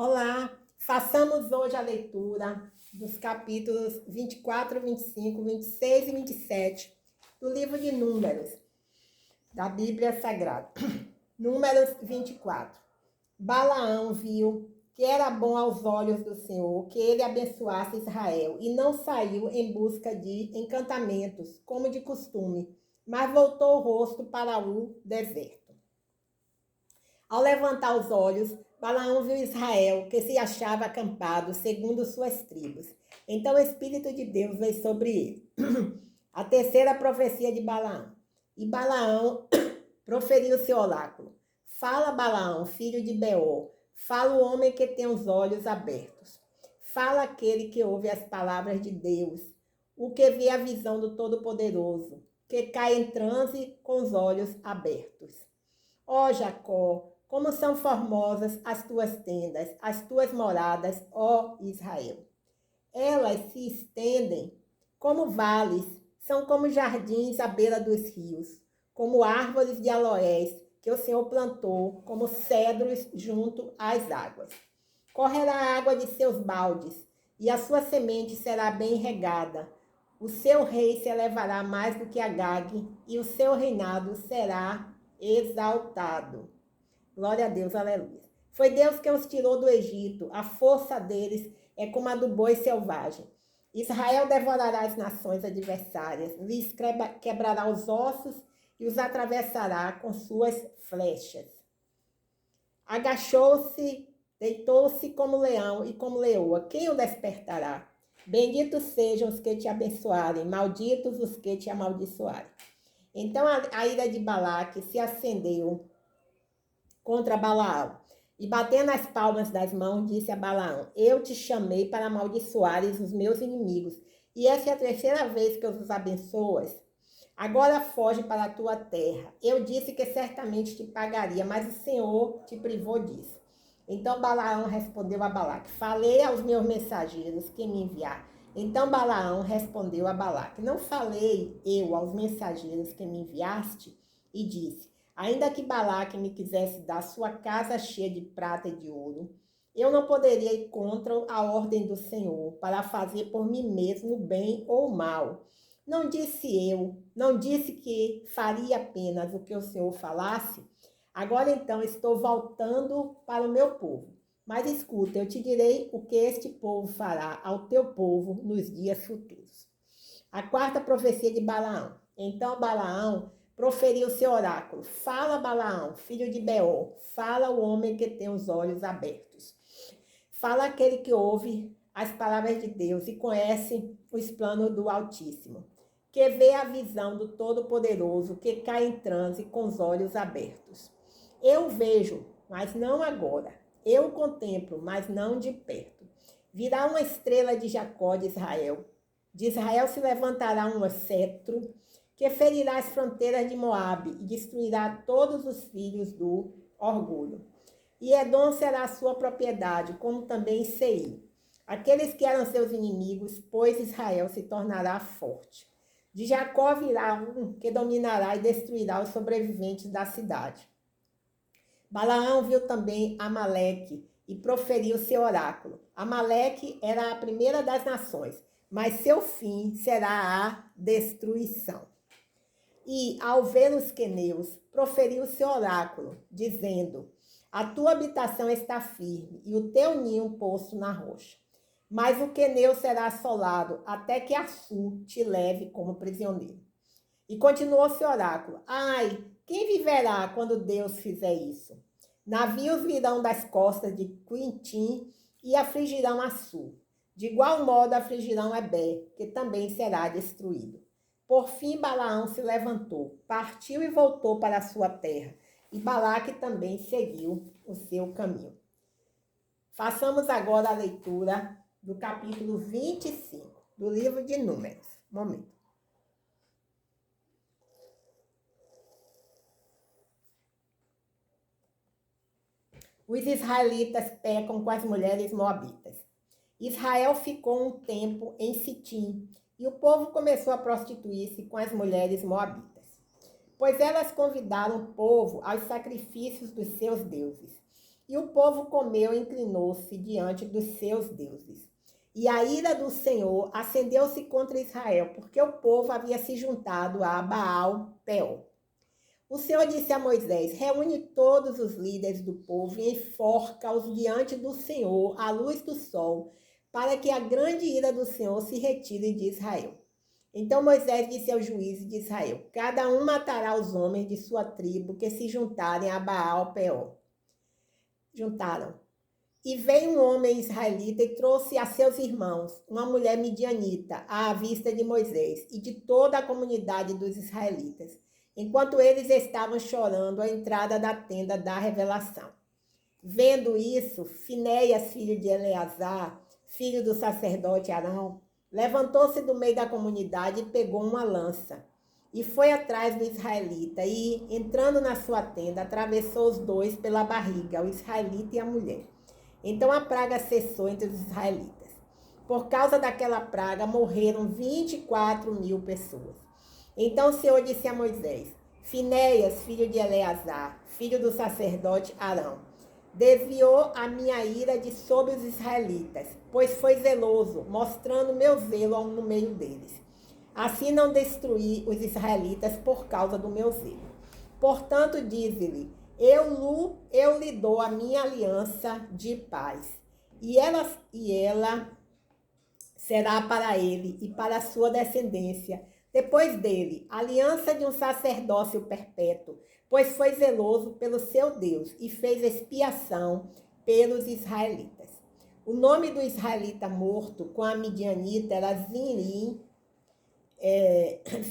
Olá, façamos hoje a leitura dos capítulos 24, 25, 26 e 27 do livro de Números, da Bíblia Sagrada. Números 24. Balaão viu que era bom aos olhos do Senhor que ele abençoasse Israel e não saiu em busca de encantamentos, como de costume, mas voltou o rosto para o deserto. Ao levantar os olhos, Balaão viu Israel, que se achava acampado segundo suas tribos. Então o Espírito de Deus veio sobre ele. A terceira profecia de Balaão. E Balaão proferiu seu oráculo. Fala, Balaão, filho de Beor. Fala o homem que tem os olhos abertos. Fala aquele que ouve as palavras de Deus, o que vê a visão do Todo-Poderoso, que cai em transe com os olhos abertos. Ó Jacó, como são formosas as tuas tendas, as tuas moradas, ó Israel. Elas se estendem como vales, são como jardins à beira dos rios, como árvores de aloés que o Senhor plantou, como cedros junto às águas. Correrá a água de seus baldes, e a sua semente será bem regada. O seu rei se elevará mais do que Agag, e o seu reinado será exaltado. Glória a Deus, aleluia. Foi Deus que os tirou do Egito. A força deles é como a do boi selvagem. Israel devorará as nações adversárias, lhes quebrará os ossos e os atravessará com suas flechas. Agachou-se, deitou-se como leão e como leoa. Quem o despertará? Benditos sejam os que te abençoarem, malditos os que te amaldiçoarem. Então a ira de Balaque se acendeu contra Balaão. E batendo as palmas das mãos, disse a Balaão: Eu te chamei para amaldiçoares os meus inimigos, e essa é a terceira vez que eu os abençoas. Agora foge para a tua terra. Eu disse que certamente te pagaria, mas o Senhor te privou disso. Então Balaão respondeu a Balaque: Falei aos meus mensageiros que me enviaram. Então Balaão respondeu a Balaque: Não falei eu aos mensageiros que me enviaste? E disse: Ainda que Balaque me quisesse dar sua casa cheia de prata e de ouro, eu não poderia ir contra a ordem do Senhor para fazer por mim mesmo bem ou mal. Não disse que faria apenas o que o Senhor falasse? Agora então estou voltando para o meu povo. Mas escuta, eu te direi o que este povo fará ao teu povo nos dias futuros. A quarta profecia de Balaão. Então Balaão proferiu seu oráculo. Fala, Balaão, filho de Beor. Fala o homem que tem os olhos abertos. Fala aquele que ouve as palavras de Deus e conhece os planos do Altíssimo, que vê a visão do Todo-Poderoso, que cai em transe com os olhos abertos. Eu vejo, mas não agora. Eu contemplo, mas não de perto. Virá uma estrela de Jacó, de Israel. De Israel se levantará um cetro que ferirá as fronteiras de Moabe e destruirá todos os filhos do orgulho. E Edom será a sua propriedade, como também Seir. Aqueles que eram seus inimigos, pois Israel se tornará forte. De Jacó virá um que dominará e destruirá os sobreviventes da cidade. Balaão viu também Amaleque e proferiu seu oráculo. Amaleque era a primeira das nações, mas seu fim será a destruição. E, ao ver os queneus, proferiu seu oráculo, dizendo: A tua habitação está firme, e o teu ninho posto na rocha. Mas o queneu será assolado, até que Assur te leve como prisioneiro. E continuou seu oráculo: Ai, quem viverá quando Deus fizer isso? Navios virão das costas de Quintim e afligirão Assur. De igual modo afligirão Eber, que também será destruído. Por fim, Balaão se levantou, partiu e voltou para a sua terra, e Balaque também seguiu o seu caminho. Façamos agora a leitura do capítulo 25 do livro de Números. Momento. Os israelitas pecam com as mulheres moabitas. Israel ficou um tempo em Sitim, e o povo começou a prostituir-se com as mulheres moabitas, pois elas convidaram o povo aos sacrifícios dos seus deuses. E o povo comeu e inclinou-se diante dos seus deuses. E a ira do Senhor acendeu-se contra Israel, porque o povo havia se juntado a Baal-Peor. O Senhor disse a Moisés: reúne todos os líderes do povo e enforca-os diante do Senhor, à luz do sol, para que a grande ira do Senhor se retire de Israel. Então Moisés disse aos juízes de Israel: cada um matará os homens de sua tribo que se juntarem a Baal-Peor. Juntaram. E veio um homem israelita e trouxe a seus irmãos uma mulher midianita à vista de Moisés e de toda a comunidade dos israelitas, enquanto eles estavam chorando à entrada da tenda da revelação. Vendo isso, Finéias, filho de Eleazar, filho do sacerdote Arão, levantou-se do meio da comunidade e pegou uma lança. E foi atrás do israelita e, entrando na sua tenda, atravessou os dois pela barriga, o israelita e a mulher. Então a praga cessou entre os israelitas. Por causa daquela praga, morreram 24.000 pessoas. Então o Senhor disse a Moisés: Finéias, filho de Eleazar, filho do sacerdote Arão, desviou a minha ira de sobre os israelitas, pois foi zeloso, mostrando meu zelo no meio deles. Assim não destruí os israelitas por causa do meu zelo. Portanto, dize-lhe: eu lhe dou a minha aliança de paz, e ela será para ele e para a sua descendência, depois dele, aliança de um sacerdócio perpétuo, pois foi zeloso pelo seu Deus e fez expiação pelos israelitas. O nome do israelita morto com a midianita era Zinri,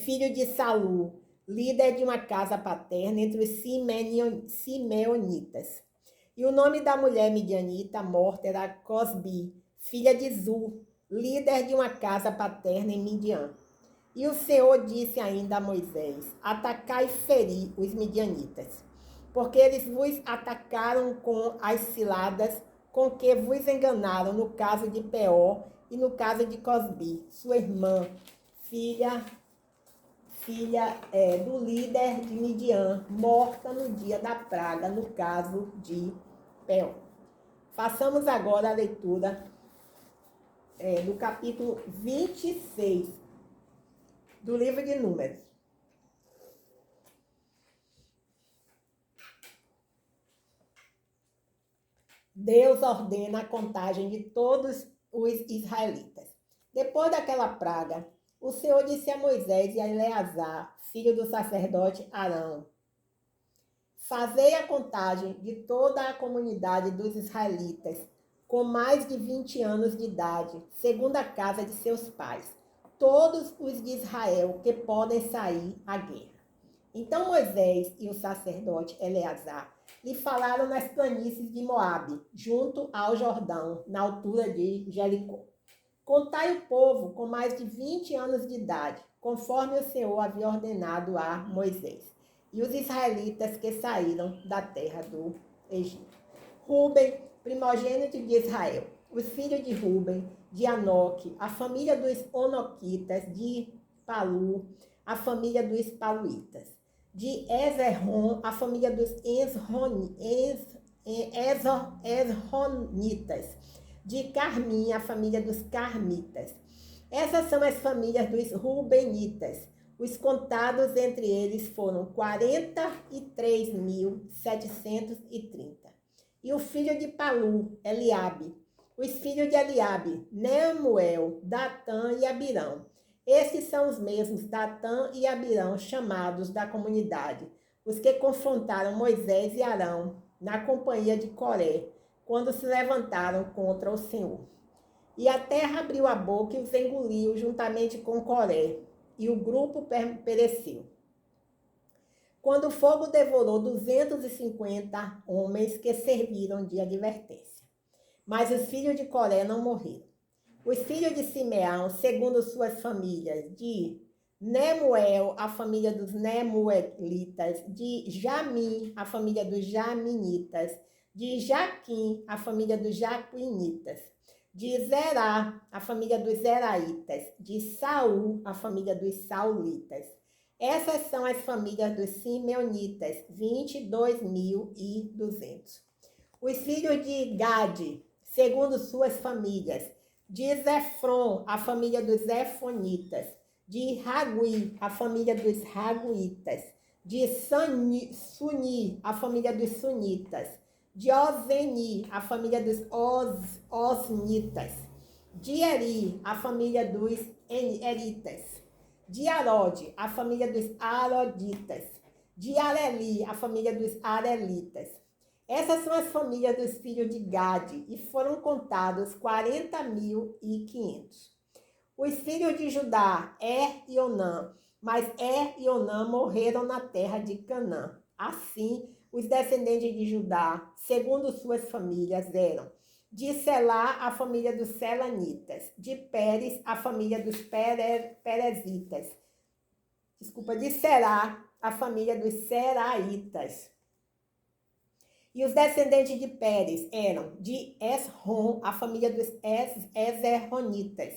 filho de Salu, líder de uma casa paterna entre os simeonitas. E o nome da mulher midianita morta era Cosbi, filha de Zu, líder de uma casa paterna em Midian. E o Senhor disse ainda a Moisés: atacai e feri os midianitas, porque eles vos atacaram com as ciladas com que vos enganaram no caso de Peor e no caso de Cosbi, sua irmã, filha do líder de Midian, morta no dia da praga, no caso de Peor. Façamos agora a leitura do capítulo 26 do livro de Números. Deus ordena a contagem de todos os israelitas. Depois daquela praga, o Senhor disse a Moisés e a Eleazar, filho do sacerdote Arão: fazei a contagem de toda a comunidade dos israelitas, com mais de 20 anos de idade, segundo a casa de seus pais, todos os de Israel que podem sair à guerra. Então Moisés e o sacerdote Eleazar lhe falaram nas planícies de Moabe, junto ao Jordão, na altura de Jericó. Contai o povo com mais de 20 anos de idade, conforme o Senhor havia ordenado a Moisés, e os israelitas que saíram da terra do Egito. Ruben, primogênito de Israel, os filhos de Ruben, de Anoque, a família dos Onoquitas, de Palu, a família dos Paluitas, de Ezerron, a família dos Ezronitas, de Carmim, a família dos Carmitas. Essas são as famílias dos Rubenitas. Os contados entre eles foram 43.730. E o filho de Palu, Eliabe. Os filhos de Eliabe, Nemuel, Datã e Abirão. Esses são os mesmos, Datã e Abirão, chamados da comunidade, os que confrontaram Moisés e Arão na companhia de Coré, quando se levantaram contra o Senhor. E a terra abriu a boca e os engoliu juntamente com Coré, e o grupo pereceu. Quando o fogo devorou 250 homens que serviram de advertência. Mas os filhos de Coré não morreram. Os filhos de Simeão, segundo suas famílias, de Nemuel, a família dos Nemuelitas, de Jamim, a família dos Jaminitas, de Jaquim, a família dos Jaquinitas, de Zerá, a família dos Zeraitas, de Saul, a família dos Saulitas. Essas são as famílias dos Simeonitas, 22.200. Os filhos de Gade, segundo suas famílias. De Zefron, a família dos Zefonitas. De Ragui, a família dos Raguitas. De Suni, a família dos Sunitas. De Ozeni, a família dos Osnitas. De Eri, a família dos Eritas. De Arode, a família dos Aroditas. De Areli, a família dos Arelitas. Essas são as famílias dos filhos de Gade, e foram contados 40.500. Os filhos de Judá, e Onã, mas e Onã morreram na terra de Canaã. Assim, os descendentes de Judá, segundo suas famílias, eram de Selá, a família dos Selanitas, de Pérez, a família dos Perezitas, de Será, a família dos Seraitas. E os descendentes de Pérez eram de Esrom, a família dos Ezerronitas,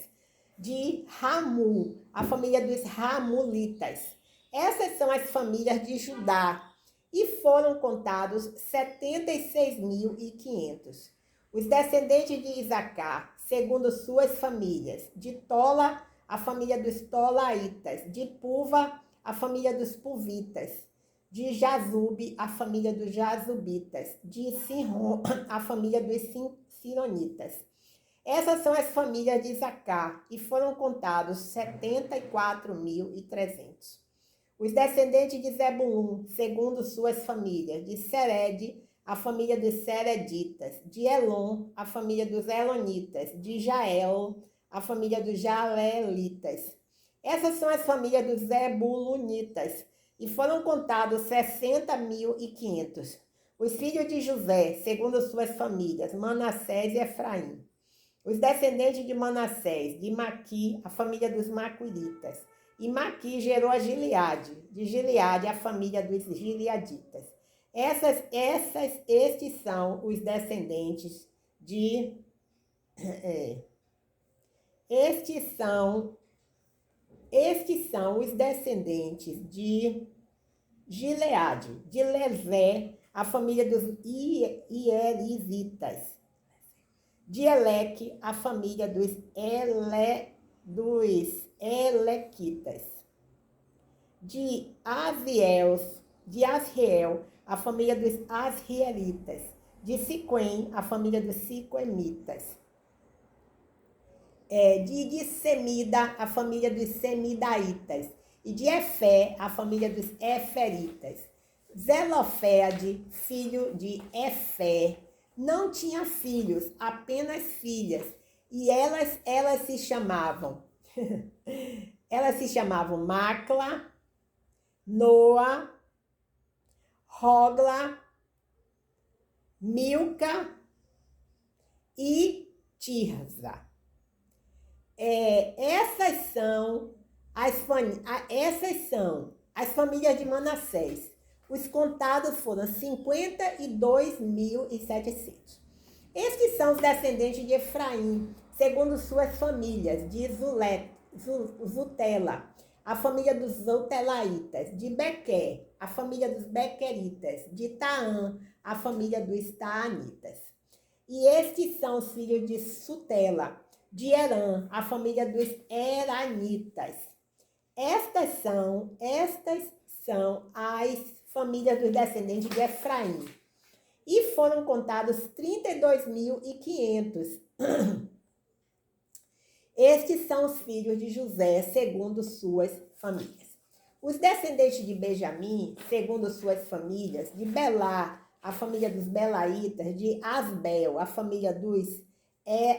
de Ramu, a família dos Ramulitas. Essas são as famílias de Judá, e foram contados 76.500. Os descendentes de Isacar, segundo suas famílias, de Tola, a família dos Tolaitas, de Puva, a família dos Puvitas, de Jazube, a família dos Jazubitas, de Sinron, a família dos Sironitas. Essas são as famílias de Isacar, e foram contados 74.300. Os descendentes de Zebulun, segundo suas famílias, de Sered, a família dos Sereditas, de Elon, a família dos Elonitas, de Jael, a família dos Jaelitas. Essas são as famílias dos Zebulunitas, e foram contados 60.500. Os filhos de José, segundo suas famílias, Manassés e Efraim. Os descendentes de Manassés, de Maqui, a família dos Maquiritas. E Maqui gerou a Gileade, de Gileade a família dos Gileaditas. Estes são os descendentes de... Estes são os descendentes de Gileade, de Lezé, a família dos Ierizitas. De Eleque, a família dos Elequitas. De Asriel, a família dos Asrielitas. De Siquém, a família dos Siquemitas. De Semida, a família dos Semidaitas. E de Efé, a família dos Eferitas. Zeloféade, filho de Efé, não tinha filhos, apenas filhas, e elas se chamavam Macla, Noa, Rogla, Milca e Tirza. Essas são as famílias de Manassés. Os contados foram 52.700. Estes são os descendentes de Efraim, segundo suas famílias, de Zutela, a família dos Zutelaitas, de Bequer, a família dos Bequeritas, de Taã, a família dos Taanitas. E estes são os filhos de Sutela, de Herã, a família dos Eranitas. Estas são as famílias dos descendentes de Efraim. E foram contados 32.500. Estes são os filhos de José, segundo suas famílias. Os descendentes de Benjamim, segundo suas famílias, de Belá, a família dos Belaitas, de Asbel, a família dos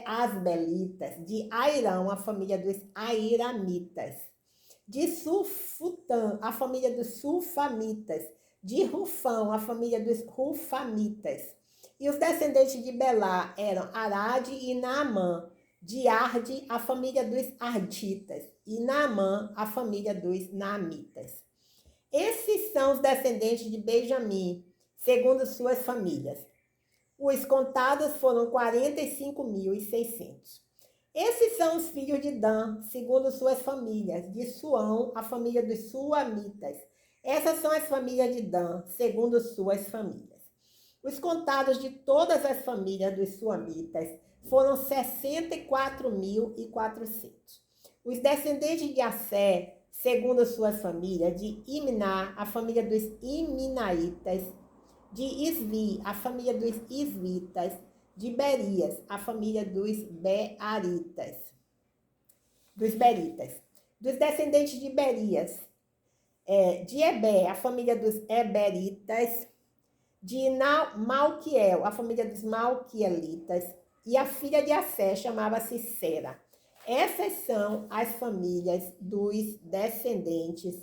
Asbelitas, de Airão, a família dos Airamitas, de Sufutã, a família dos Sufamitas, de Rufão, a família dos Rufamitas. E os descendentes de Belá eram Arade e Naamã, de Arde, a família dos Arditas, e Naamã, a família dos Naamitas. Esses são os descendentes de Benjamim, segundo suas famílias. Os contados foram 45.600. Esses são os filhos de Dan, segundo suas famílias, de Suão, a família dos Suamitas. Essas são as famílias de Dan, segundo suas famílias. Os contados de todas as famílias dos suamitas foram 64.400. Os descendentes de Assé, segundo suas famílias, de Imná, a família dos Iminaitas, de Isvi, a família dos Isvitas, de Berias, a família dos Beritas. Dos descendentes de Berias, de Eber, a família dos Eberitas, de Malquiel, a família dos Malquielitas, e a filha de Assé chamava-se Sera. Essas são as famílias dos descendentes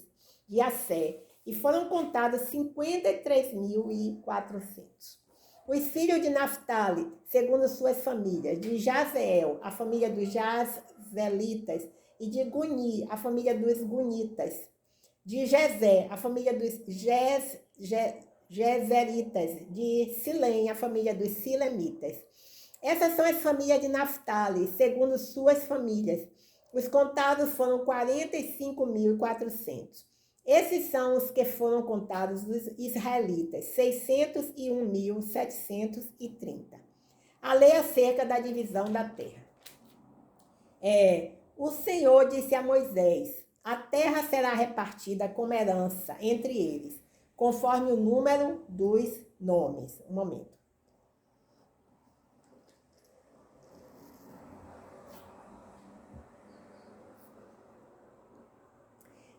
de Assé, e foram contados 53.400. Os filhos de Naftali, segundo suas famílias, de Jazeel, a família dos Jazelitas, e de Guni, a família dos Gunitas, de Jezé, a família dos Jezeritas, de Silém, a família dos Silemitas. Essas são as famílias de Naftali, segundo suas famílias. Os contados foram 45.400. Esses são os que foram contados dos israelitas, 601.730. A lei acerca da divisão da terra. O Senhor disse a Moisés: a terra será repartida como herança entre eles, conforme o número dos nomes. Um momento.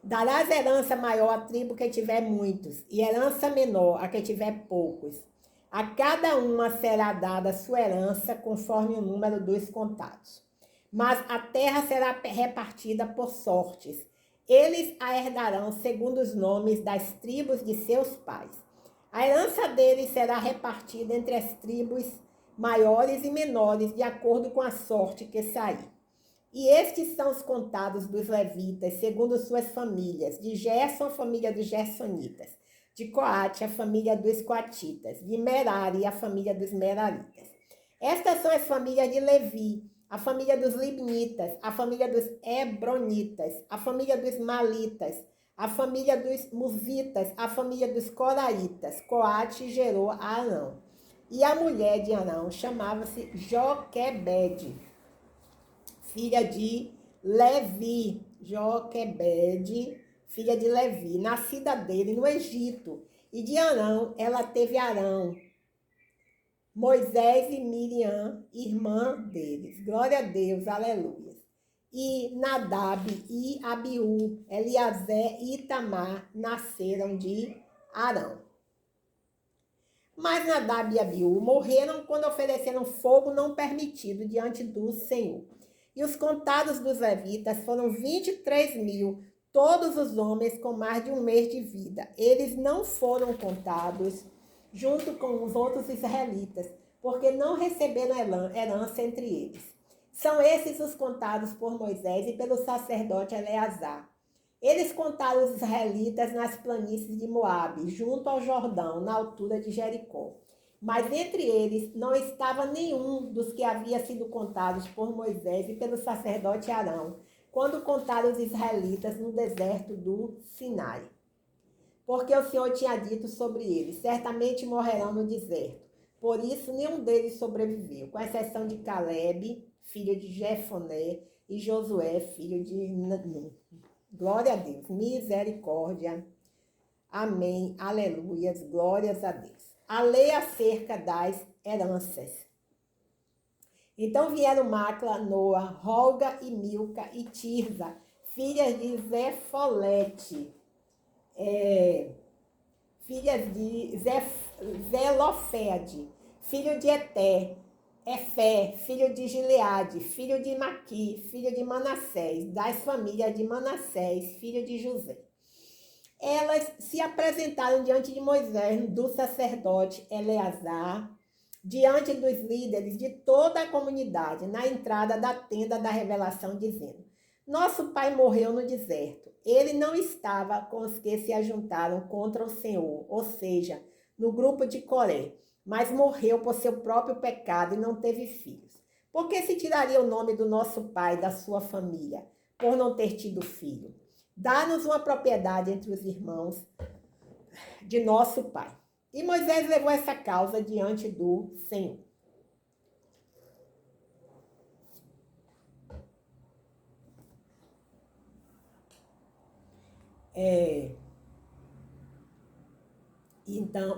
Darás herança maior à tribo que tiver muitos, e herança menor a que tiver poucos. A cada uma será dada sua herança conforme o número dos contados. Mas a terra será repartida por sortes. Eles a herdarão segundo os nomes das tribos de seus pais. A herança deles será repartida entre as tribos maiores e menores, de acordo com a sorte que sair. E estes são os contados dos levitas, segundo suas famílias: de Gerson, a família dos Gersonitas; de Coate, a família dos Coatitas; de Merari, a família dos Meraritas. Estas são as famílias de Levi: a família dos Libnitas, a família dos Hebronitas, a família dos Malitas, a família dos Musitas, a família dos Coraitas. Coate gerou a Arão. E a mulher de Arão chamava-se Joquebede, filha de Levi. Joquebede, filha de Levi, nascida dele no Egito. E de Arão, ela teve Arão, Moisés e Miriam, irmã deles. Glória a Deus, aleluia. E Nadab e Abiú, Eliazé e Itamar nasceram de Arão. Mas Nadab e Abiú morreram quando ofereceram fogo não permitido diante do Senhor. E os contados dos levitas foram 23.000, todos os homens com mais de um mês de vida. Eles não foram contados junto com os outros israelitas, porque não receberam herança entre eles. São esses os contados por Moisés e pelo sacerdote Eleazar. Eles contaram os israelitas nas planícies de Moabe, junto ao Jordão, na altura de Jericó. Mas entre eles não estava nenhum dos que havia sido contados por Moisés e pelo sacerdote Arão, quando contaram os israelitas no deserto do Sinai. Porque o Senhor tinha dito sobre eles: certamente morrerão no deserto. Por isso, nenhum deles sobreviveu, com exceção de Caleb, filho de Jefoné, e Josué, filho de Nun. Glória a Deus, misericórdia. Amém, aleluias, glórias a Deus. A lei acerca das heranças. Então vieram Macla, Noa, Rolga e Milca e Tirza, filhas de Zefolete, filhas de Zelofede, filho de Eté, Efé, filho de Gileade, filho de Maqui, filho de Manassés, das famílias de Manassés, filho de José. Elas se apresentaram diante de Moisés, do sacerdote Eleazar, diante dos líderes de toda a comunidade, na entrada da tenda da revelação, dizendo: nosso pai morreu no deserto. Ele não estava com os que se ajuntaram contra o Senhor, ou seja, no grupo de Coré, mas morreu por seu próprio pecado e não teve filhos. Por que se tiraria o nome do nosso pai da sua família, por não ter tido filho? Dá-nos uma propriedade entre os irmãos de nosso pai. E Moisés levou essa causa diante do Senhor.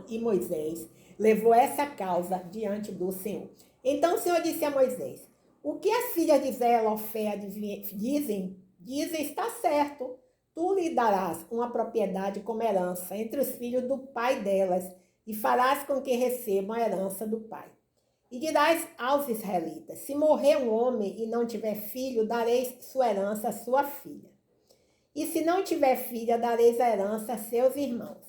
E Moisés levou essa causa diante do Senhor. Então o Senhor disse a Moisés: o que as filhas de Zelofé dizem está certo. Tu lhe darás uma propriedade como herança entre os filhos do pai delas, e farás com que recebam a herança do pai. E dirás aos israelitas: se morrer um homem e não tiver filho, dareis sua herança à sua filha. E se não tiver filha, dareis a herança a seus irmãos.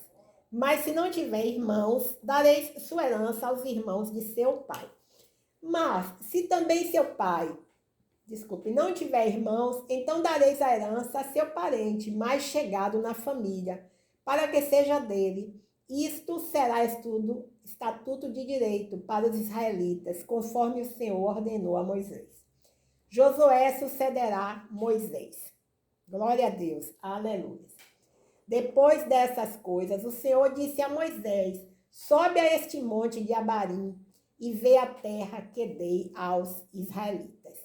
Mas se não tiver irmãos, dareis sua herança aos irmãos de seu pai. Mas se também seu pai, não tiver irmãos, então dareis a herança a seu parente mais chegado na família, para que seja dele. Isto será estatuto de direito para os israelitas, conforme o Senhor ordenou a Moisés. Josué sucederá Moisés. Glória a Deus, aleluia. Depois dessas coisas, o Senhor disse a Moisés: sobe a este monte de Abarim e vê a terra que dei aos israelitas.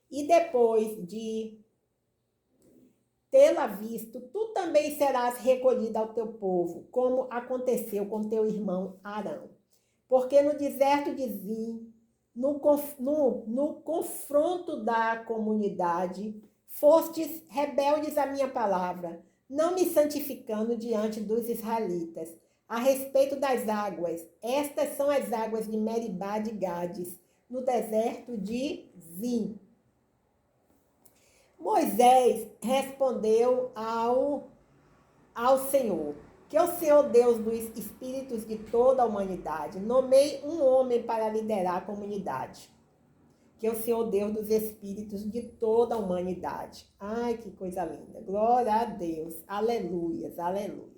E depois de tê-la visto, tu também serás recolhido ao teu povo, como aconteceu com teu irmão Arão. Porque no deserto de Zim, no confronto da comunidade, fostes rebeldes à minha palavra, não me santificando diante dos israelitas. A respeito das águas, estas são as águas de Meribá de Gades, no deserto de Zim. Moisés respondeu ao Senhor: que o Senhor Deus dos espíritos de toda a humanidade nomeie um homem para liderar a comunidade. Que o Senhor Deus dos espíritos de toda a humanidade. Ai, que coisa linda. Glória a Deus. Aleluias, aleluias.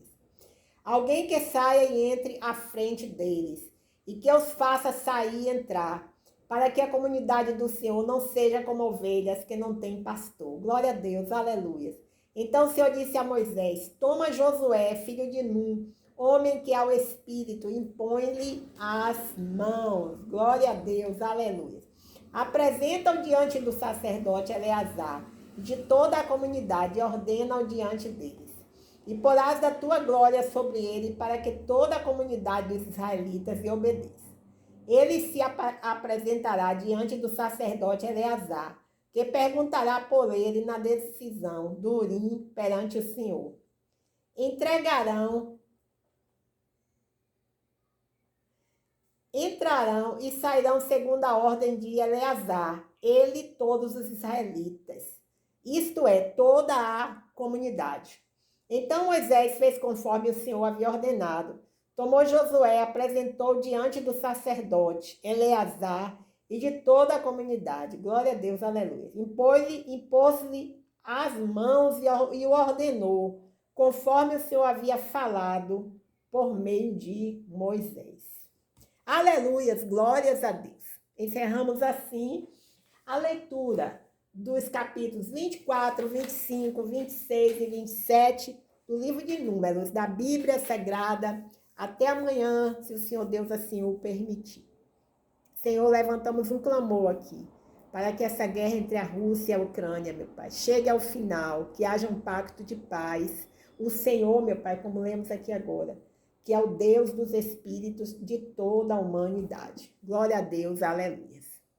Alguém que saia e entre à frente deles e que os faça sair e entrar, para que a comunidade do Senhor não seja como ovelhas que não têm pastor. Glória a Deus, aleluia. Então o Senhor disse a Moisés: toma Josué, filho de Nun, homem que é o Espírito, impõe-lhe as mãos. Glória a Deus, aleluia. Apresenta-o diante do sacerdote Eleazar, de toda a comunidade, e ordena-o diante deles. E porás da tua glória sobre ele, para que toda a comunidade dos israelitas lhe obedeça. Ele se apresentará diante do sacerdote Eleazar, que perguntará por ele na decisão do Urim perante o Senhor. Entrarão e sairão segundo a ordem de Eleazar, ele e todos os israelitas, isto é, toda a comunidade. Então Moisés fez conforme o Senhor havia ordenado. Tomou Josué, apresentou diante do sacerdote Eleazar e de toda a comunidade. Glória a Deus, aleluia. Impôs-lhe as mãos e o ordenou, conforme o Senhor havia falado por meio de Moisés. Aleluias, glórias a Deus. Encerramos assim a leitura dos capítulos 24, 25, 26 e 27 do livro de Números, da Bíblia Sagrada. Até amanhã, se o Senhor Deus assim o permitir. Senhor, levantamos um clamor aqui, para que essa guerra entre a Rússia e a Ucrânia, meu Pai, chegue ao final, que haja um pacto de paz. O Senhor, meu Pai, como lemos aqui agora, que é o Deus dos espíritos de toda a humanidade. Glória a Deus, aleluia.